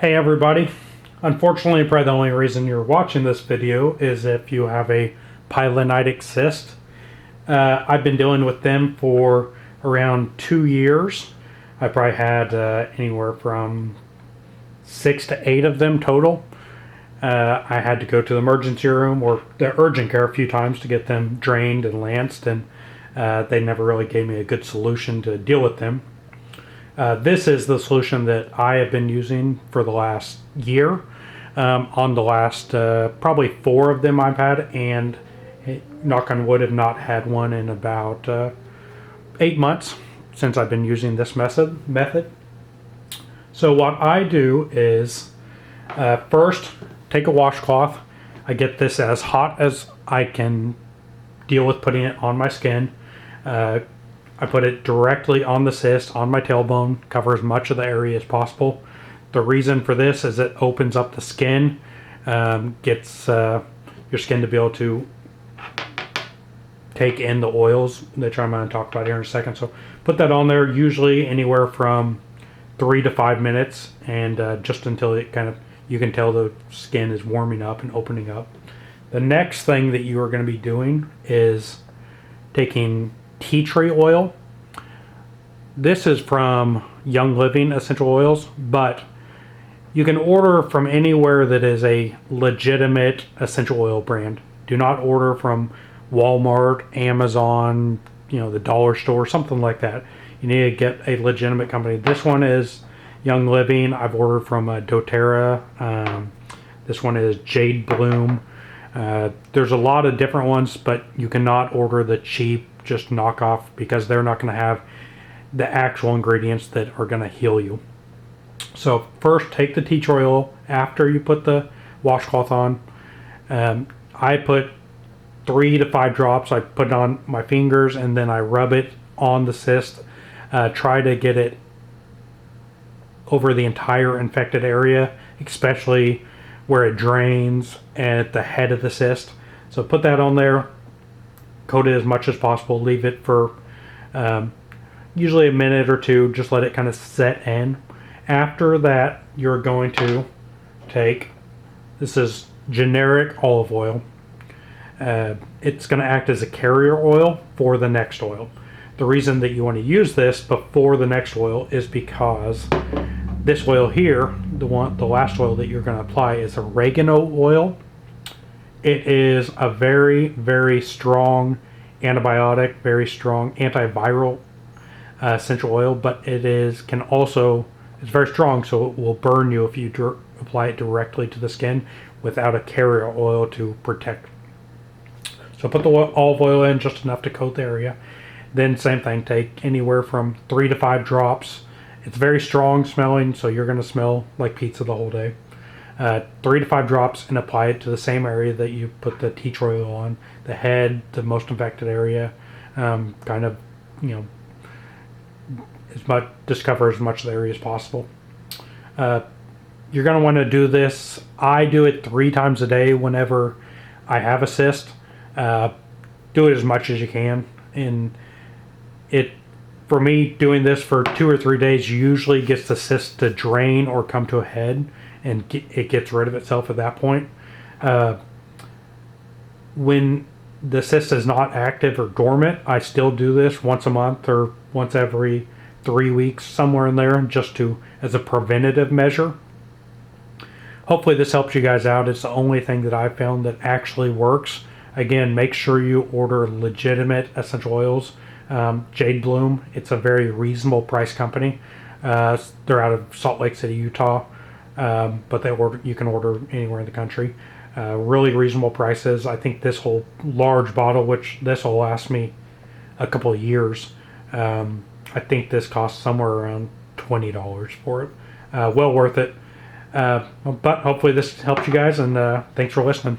Hey everybody, unfortunately probably the only reason you're watching this video is if you have a pilonidal cyst. I've been dealing with them for around 2 years. I probably had anywhere from 6 to 8 of them total. I had to go to the emergency room or the urgent care a few times to get them drained and lanced, and they never really gave me a good solution to deal with them. This is the solution that I have been using for the last year. On the last probably 4 of them I've had, and knock on wood, have not had one in about 8 months since I've been using this method. So what I do is first take a washcloth. I get this as hot as I can deal with putting it on my skin. I put it directly on the cyst, on my tailbone, cover as much of the area as possible. The reason for this is it opens up the skin, gets your skin to be able to take in the oils, which I'm going to talk about here in a second. So put that on there, usually anywhere from 3 to 5 minutes, and just until it kind of, you can tell the skin is warming up and opening up. The next thing that you are going to be doing is taking tea tree oil. This is from Young Living essential oils, but you can order from anywhere that is a legitimate essential oil brand. Do not order from Walmart, Amazon, the dollar store, something like that. You need to get a legitimate company. This one is Young Living. I've ordered from doTERRA. This one is Jade Bloom. There's a lot of different ones, but you cannot order the cheap just knockoff, because they're not going to have the actual ingredients that are going to heal you. So first, take the tea tree oil after you put the washcloth on. I put 3 to 5 drops. I put it on my fingers and then I rub it on the cyst. Try to get it over the entire infected area, especially where it drains at the head of the cyst. So put that on there, coat it as much as possible, leave it for usually a minute or two, just let it kind of set in. After that, you're going to take, this is generic olive oil. It's going to act as a carrier oil for the next oil. The reason that you want to use this before the next oil is because this oil here, the last oil that you're going to apply, is oregano oil. It is a very, very strong antibiotic, very strong antiviral essential oil, but it's very strong, so it will burn you if you apply it directly to the skin without a carrier oil to protect. So put the olive oil in, just enough to coat the area. Then same thing, take anywhere from 3 to 5 drops. It's very strong smelling, so you're going to smell like pizza the whole day. 3 to 5 drops, and apply it to the same area that you put the tea tree oil on, the head, the most infected area. Just cover as much of the area as possible. You're going to want to do this. I do it 3 times a day whenever I have a cyst. Do it as much as you can, and for me, doing this for 2 or 3 days usually gets the cyst to drain or come to a head, and it gets rid of itself at that point. When the cyst is not active or dormant, I still do this once a month or once every 3 weeks, somewhere in there, just as a preventative measure. Hopefully this helps you guys out. It's the only thing that I've found that actually works. Again, make sure you order legitimate essential oils. Jade Bloom, it's a very reasonable price company. They're out of Salt Lake City, Utah, but you can order anywhere in the country. Really reasonable prices. I think this whole large bottle, which this will last me a couple of years, I think this costs somewhere around $20 for it. Well worth it. But hopefully this helps you guys, and thanks for listening.